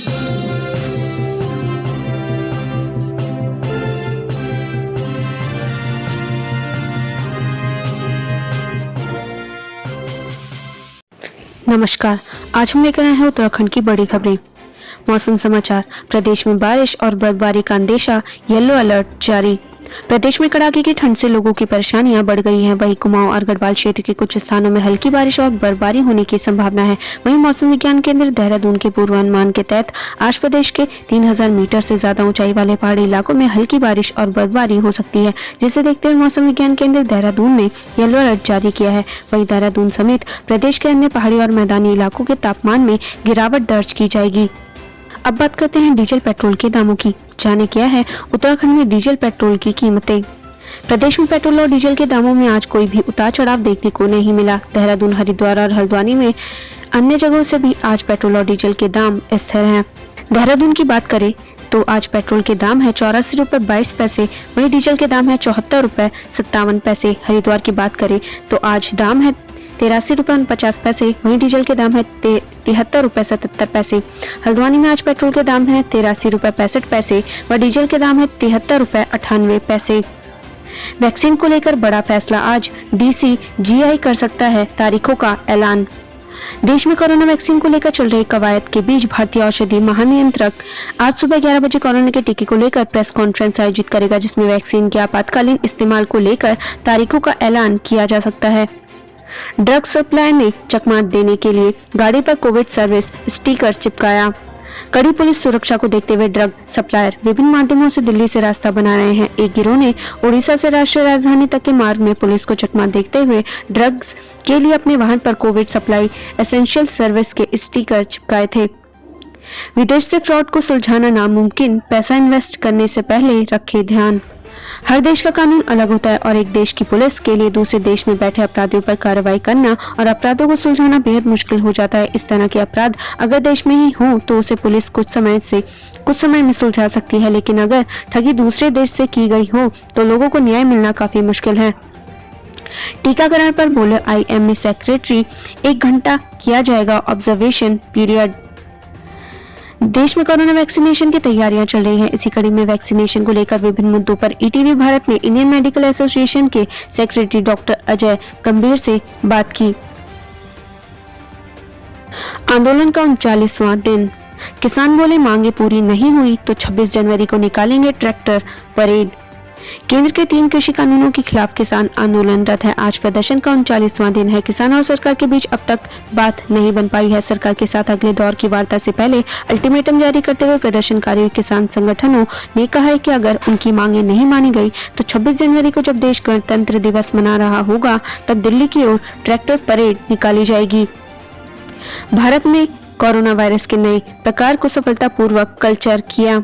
नमस्कार, आज हम लेकर आए हैं उत्तराखंड की बड़ी खबरें। मौसम समाचार। प्रदेश में बारिश और बर्फबारी का अंदेशा, येलो अलर्ट जारी। प्रदेश में कड़ाके की ठंड से लोगों की परेशानियां बढ़ गई हैं। वहीं कुमाऊं और गढ़वाल क्षेत्र के कुछ स्थानों में हल्की बारिश और बर्फबारी होने की संभावना है। वहीं मौसम विज्ञान केंद्र देहरादून के पूर्वानुमान के तहत आज प्रदेश के 3000 मीटर से ज्यादा ऊंचाई वाले पहाड़ी इलाकों में हल्की बारिश और बर्फबारी हो सकती है, जिसे देखते हुए मौसम विज्ञान केंद्र देहरादून ने येलो अलर्ट जारी किया है। वहीं देहरादून समेत प्रदेश के अन्य पहाड़ी और मैदानी इलाकों के तापमान में गिरावट दर्ज की जाएगी। अब बात करते हैं डीजल पेट्रोल के दामों की। जाने क्या है उत्तराखंड में डीजल पेट्रोल की कीमतें। प्रदेश में पेट्रोल और डीजल के दामों में आज कोई भी उतार चढ़ाव देखने को नहीं मिला। देहरादून, हरिद्वार और हल्द्वानी में अन्य जगहों से भी आज पेट्रोल और डीजल के दाम स्थिर हैं। देहरादून की बात करें तो आज पेट्रोल के दाम है 84 रुपए 22 पैसे, वहीं डीजल के दाम है 74 रुपए 57 पैसे। हरिद्वार की बात करें तो आज दाम है 83 रुपए 49 पैसे, वहीं डीजल के दाम है 73 रुपए 77 पैसे। हल्द्वानी में आज पेट्रोल के दाम है 83 रुपए 65 पैसे व डीजल के दाम है 73 रुपए 98 पैसे। वैक्सीन को लेकर बड़ा फैसला, आज DCGI कर सकता है तारीखों का ऐलान। देश में कोरोना वैक्सीन को लेकर चल रही कवायद के बीच भारतीय औषधि महानियंत्रक आज सुबह 11 बजे कोरोना के टीके को लेकर प्रेस कॉन्फ्रेंस आयोजित करेगा, जिसमें वैक्सीन के आपातकालीन इस्तेमाल को लेकर तारीखों का ऐलान किया जा सकता है। ड्रग सप्लाई में चकमा देने के लिए गाड़ी पर कोविड सर्विस स्टिकर चिपकाया। कड़ी पुलिस सुरक्षा को देखते हुए ड्रग सप्लायर विभिन्न माध्यमों से दिल्ली से रास्ता बना रहे हैं। एक गिरोह ने ओडिशा से राष्ट्रीय राजधानी तक के मार्ग में पुलिस को चकमा देखते हुए ड्रग्स के लिए अपने वाहन पर कोविड सप्लाई एसेंशियल सर्विस के स्टिकर चिपकाए थे। विदेश से फ्रॉड को सुलझाना नामुमकिन, पैसा इन्वेस्ट करने से पहले रखे ध्यान। हर देश का कानून अलग होता है और एक देश की पुलिस के लिए दूसरे देश में बैठे अपराधियों पर कार्रवाई करना और अपराधों को सुलझाना बेहद मुश्किल हो जाता है। इस तरह के अपराध अगर देश में ही हो तो उसे पुलिस कुछ समय में सुलझा सकती है, लेकिन अगर ठगी दूसरे देश से की गई हो तो लोगों को न्याय मिलना काफी मुश्किल है। टीकाकरण पर बोले IMA सेक्रेटरी, 1 घंटा किया जाएगा ऑब्जर्वेशन पीरियड। देश में कोरोना वैक्सीनेशन की तैयारियां चल रही हैं। इसी कड़ी में वैक्सीनेशन को लेकर विभिन्न मुद्दों पर ETV भारत ने इंडियन मेडिकल एसोसिएशन के सेक्रेटरी डॉक्टर अजय गंभीर से बात की। आंदोलन का 39वां दिन, किसान बोले मांगे पूरी नहीं हुई तो 26 जनवरी को निकालेंगे ट्रैक्टर परेड। केंद्र के 3 कृषि कानूनों के खिलाफ किसान आंदोलनरत है। आज प्रदर्शन का 39वां दिन है। किसान और सरकार के बीच अब तक बात नहीं बन पाई है। सरकार के साथ अगले दौर की वार्ता से पहले अल्टीमेटम जारी करते हुए प्रदर्शनकारी किसान संगठनों ने कहा है कि अगर उनकी मांगे नहीं मानी गई तो 26 जनवरी को जब देश गणतंत्र दिवस मना रहा होगा तब दिल्ली की ओर ट्रैक्टर परेड निकाली जाएगी। भारत ने कोरोना वायरस के नए प्रकार को सफलतापूर्वक कल्चर किया।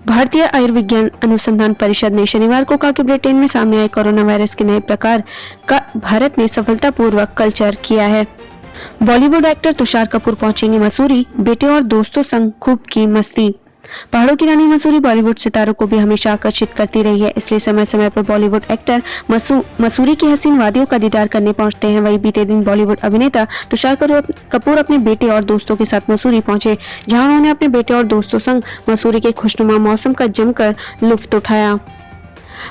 भारतीय आयुर्विज्ञान अनुसंधान परिषद ने शनिवार को कहा कि ब्रिटेन में सामने आए कोरोना वायरस के नए प्रकार का भारत ने सफलतापूर्वक कल्चर किया है। बॉलीवुड एक्टर तुषार कपूर पहुंचेंगे मसूरी, बेटे और दोस्तों संग खूब की मस्ती। पहाड़ों की रानी मसूरी बॉलीवुड सितारों को भी हमेशा आकर्षित करती रही है, इसलिए समय समय पर बॉलीवुड एक्टर मसूरी की हसीन वादियों का दीदार करने पहुंचते हैं। वहीं बीते दिन बॉलीवुड अभिनेता तुषार कपूर अपने बेटे और दोस्तों के साथ मसूरी पहुंचे, जहां उन्होंने अपने बेटे और दोस्तों संग मसूरी के खुशनुमा मौसम का जमकर लुत्फ उठाया।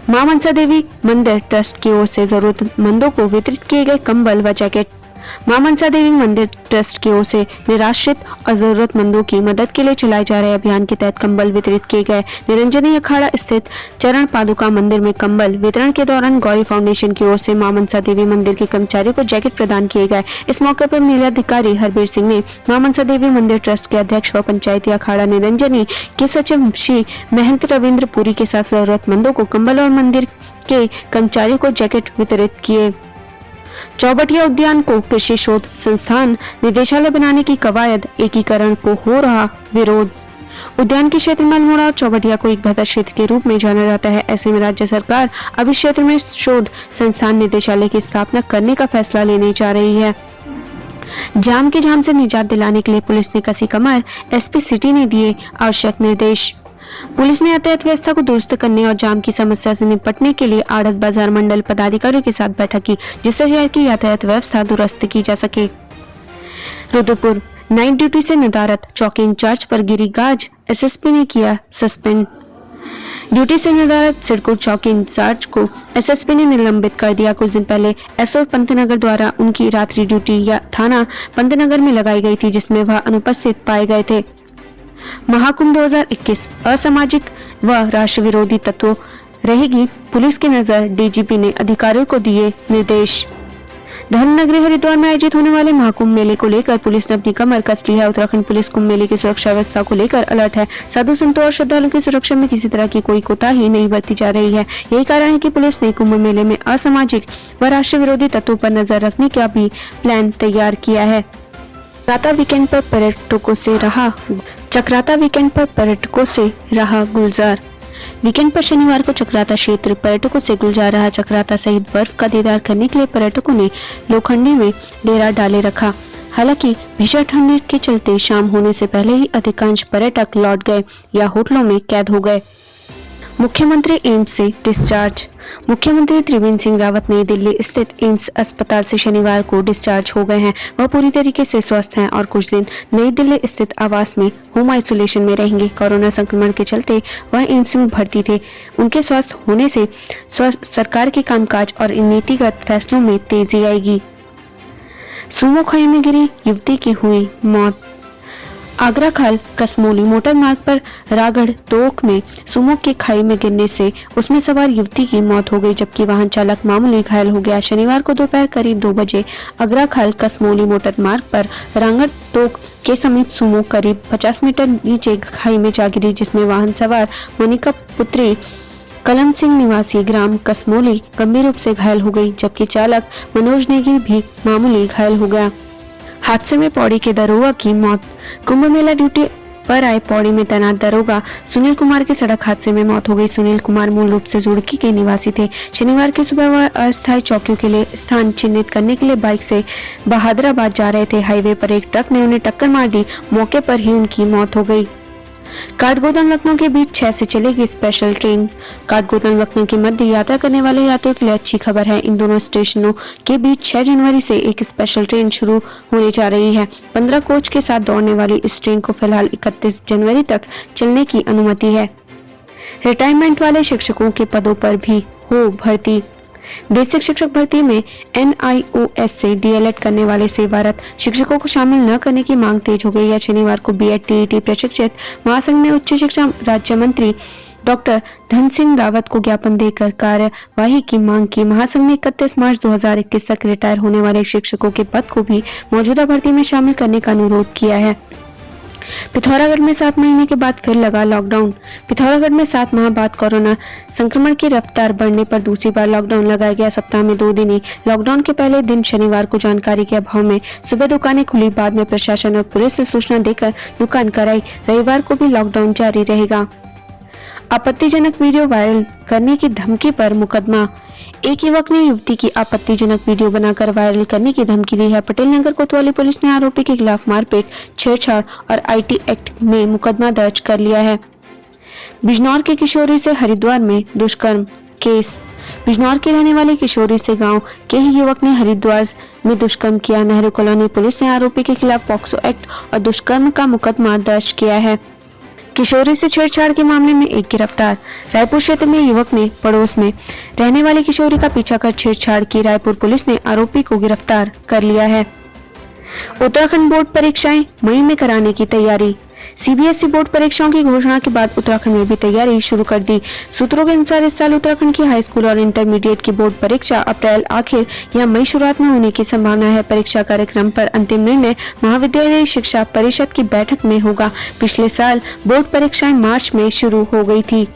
मां मनसा देवी मंदिर ट्रस्ट की ओर से जरूरतमंदों को वितरित किए गए कंबल व जैकेट। मां मनसा देवी मंदिर ट्रस्ट की ओर से निराश्रित और जरूरतमंदों की मदद के लिए चलाए जा रहे अभियान के तहत कंबल वितरित किए गए। निरंजनी अखाड़ा स्थित चरण पादुका मंदिर में कंबल वितरण के दौरान गौरी फाउंडेशन की ओर से मां मनसा देवी मंदिर के कर्मचारियों को जैकेट प्रदान किए गए। इस मौके पर मेलाधिकारी हरबीर सिंह ने मां मनसा देवी मंदिर ट्रस्ट के अध्यक्ष व पंचायती अखाड़ा निरंजनी के सचिव श्री महंत रविंद्र पुरी के साथ जरूरतमंदों को कंबल और मंदिर के कर्मचारियों को जैकेट वितरित किए। चौबटिया उद्यान को कृषि शोध संस्थान निदेशालय बनाने की कवायद, एकीकरण को हो रहा विरोध। उद्यान के क्षेत्र में अल्मोड़ा और चौबटिया को एक बेहतर क्षेत्र के रूप में जाना जाता है। ऐसे में राज्य सरकार अब इस क्षेत्र में शोध संस्थान निदेशालय की स्थापना करने का फैसला लेने जा रही है। जाम की झाम से निजात दिलाने के लिए पुलिस ने कसी कमर, SP सिटी ने दिए आवश्यक निर्देश। पुलिस ने यातायात व्यवस्था को दुरुस्त करने और जाम की समस्या से निपटने के लिए आड़त बाजार मंडल पदाधिकारियों के साथ बैठक की, जिससे शहर की यातायात व्यवस्था दुरुस्त की जा सके। रुद्रपुर नाइट ड्यूटी से नदारद, चौकी इंचार्ज पर गिरी गाज, एसएसपी ने किया सस्पेंड। ड्यूटी से नदारद सिरकुट चौकी इंचार्ज को एसएसपी ने निलंबित कर दिया। कुछ दिन पहले एसओ पंतनगर द्वारा उनकी रात्रि ड्यूटी या थाना पंतनगर में लगाई गई थी, जिसमें वह अनुपस्थित पाए गए थे। महाकुंभ 2021 असामाजिक व राष्ट्र विरोधी तत्वों रहेगी पुलिस की नजर, डीजीपी ने अधिकारियों को दिए निर्देश। धर्मनगरी हरिद्वार में आयोजित होने वाले महाकुंभ मेले को लेकर पुलिस ने अपनी कमर कस ली है। उत्तराखंड पुलिस कुंभ मेले की सुरक्षा व्यवस्था को लेकर अलर्ट है। साधु संतों और श्रद्धालुओं की सुरक्षा में किसी तरह की कोई कोताही नहीं बरती जा रही है। यही कारण है कि पुलिस ने कुंभ मेले में असामाजिक व राष्ट्र विरोधी तत्वों पर नजर रखने का भी प्लान तैयार किया है। चक्राता वीकेंड पर पर्यटकों से रहा गुलजार। वीकेंड पर शनिवार को चक्राता क्षेत्र पर्यटकों से गुलजार रहा। चक्राता सहित बर्फ का दीदार करने के लिए पर्यटकों ने लोखंडी में डेरा डाले रखा। हालांकि भीषण ठंड के चलते शाम होने से पहले ही अधिकांश पर्यटक लौट गए या होटलों में कैद हो गए। मुख्यमंत्री एम्स से डिस्चार्ज। मुख्यमंत्री त्रिवेंद्र सिंह रावत नई दिल्ली स्थित एम्स अस्पताल से शनिवार को डिस्चार्ज हो गए हैं। वह पूरी तरीके से स्वस्थ हैं और कुछ दिन नई दिल्ली स्थित आवास में होम आइसोलेशन में रहेंगे। कोरोना संक्रमण के चलते वह एम्स में भर्ती थे। उनके स्वस्थ होने से सरकार के कामकाज और नीतिगत फैसलों में तेजी आएगी। सुमो खाई में गिरी युवती की हुई मौत। आगरा खाल कसमोली मोटर मार्ग पर रागड़ तोक में सुमो के खाई में गिरने से उसमें सवार युवती की मौत हो गई, जबकि वाहन चालक मामूली घायल हो गया। शनिवार को दोपहर करीब 2 बजे आगरा खाल कसमोली मोटर मार्ग पर रागड़ तोक के समीप सुमो करीब 50 मीटर नीचे खाई में जा गिरी, जिसमें वाहन सवार मोनिका पुत्री कलम सिंह निवासी ग्राम कसमोली गंभीर रूप से घायल हो गई, जबकि चालक मनोज नेगी भी मामूली घायल हो गया। हादसे में पौड़ी के दरोगा की मौत। कुंभ मेला ड्यूटी पर आए पौड़ी में तैनात दरोगा सुनील कुमार की सड़क हादसे में मौत हो गई। सुनील कुमार मूल रूप से रुड़की के निवासी थे। शनिवार की सुबह वह अस्थायी चौकियों के लिए स्थान चिन्हित करने के लिए बाइक से बहादुराबाद जा रहे थे। हाईवे पर एक ट्रक ने उन्हें टक्कर मार दी। मौके पर ही उनकी मौत हो गई। काठगोदाम लखनऊ के बीच 6 से चलेगी स्पेशल ट्रेन। काठगोदाम लखनऊ के मध्य यात्रा करने वाले यात्रियों के लिए अच्छी खबर है। इन दोनों स्टेशनों के बीच 6 जनवरी से एक स्पेशल ट्रेन शुरू होने जा रही है। 15 कोच के साथ दौड़ने वाली इस ट्रेन को फिलहाल 31 जनवरी तक चलने की अनुमति है। रिटायरमेंट वाले शिक्षकों के पदों पर भी हो भर्ती। बेसिक शिक्षक भर्ती में NIOS से डीएलएड करने वाले सेवारत शिक्षकों को शामिल न करने की मांग तेज हो गई है। शनिवार को बीएड टीईटी प्रशिक्षित महासंघ ने उच्च शिक्षा राज्य मंत्री डॉक्टर धन सिंह रावत को ज्ञापन देकर कार्यवाही की मांग की। महासंघ ने 31 मार्च 2021 तक रिटायर होने वाले शिक्षकों के पद को भी मौजूदा भर्ती में शामिल करने का अनुरोध किया है। पिथौरागढ़ में 7 महीने के बाद फिर लगा लॉकडाउन। पिथौरागढ़ में 7 माह बाद कोरोना संक्रमण की रफ्तार बढ़ने पर दूसरी बार लॉकडाउन लगाया गया। सप्ताह में 2 दिन ही लॉकडाउन के पहले दिन शनिवार को जानकारी के अभाव में सुबह दुकानें खुली, बाद में प्रशासन और पुलिस ने सूचना देकर दुकान कराई। रविवार को भी लॉकडाउन जारी रहेगा। आपत्तिजनक वीडियो वायरल करने की धमकी पर मुकदमा। एक युवक ने युवती की आपत्तिजनक वीडियो बनाकर वायरल करने की धमकी दी है। पटेल नगर कोतवाली पुलिस ने आरोपी के खिलाफ मारपीट, छेड़छाड़ और IT एक्ट में मुकदमा दर्ज कर लिया है। बिजनौर की किशोरी से हरिद्वार में दुष्कर्म केस। बिजनौर की रहने वाली किशोरी से गांव के ही युवक ने हरिद्वार में दुष्कर्म किया। नेहरू कॉलोनी पुलिस ने आरोपी के खिलाफ पॉक्सो एक्ट और दुष्कर्म का मुकदमा दर्ज किया है। किशोरी से छेड़छाड़ के मामले में एक गिरफ्तार। रायपुर क्षेत्र में युवक ने पड़ोस में रहने वाली किशोरी का पीछा कर छेड़छाड़ की। रायपुर पुलिस ने आरोपी को गिरफ्तार कर लिया है। उत्तराखंड बोर्ड परीक्षाएं मई में कराने की तैयारी। CBSE बोर्ड परीक्षाओं की घोषणा के बाद उत्तराखंड में भी तैयारी शुरू कर दी। सूत्रों के अनुसार इस साल उत्तराखंड की हाई स्कूल और इंटरमीडिएट की बोर्ड परीक्षा अप्रैल आखिर या मई शुरुआत में होने की संभावना है। परीक्षा कार्यक्रम पर अंतिम निर्णय महाविद्यालय शिक्षा परिषद की बैठक में होगा। पिछले साल बोर्ड परीक्षाएं मार्च में शुरू हो गई थी।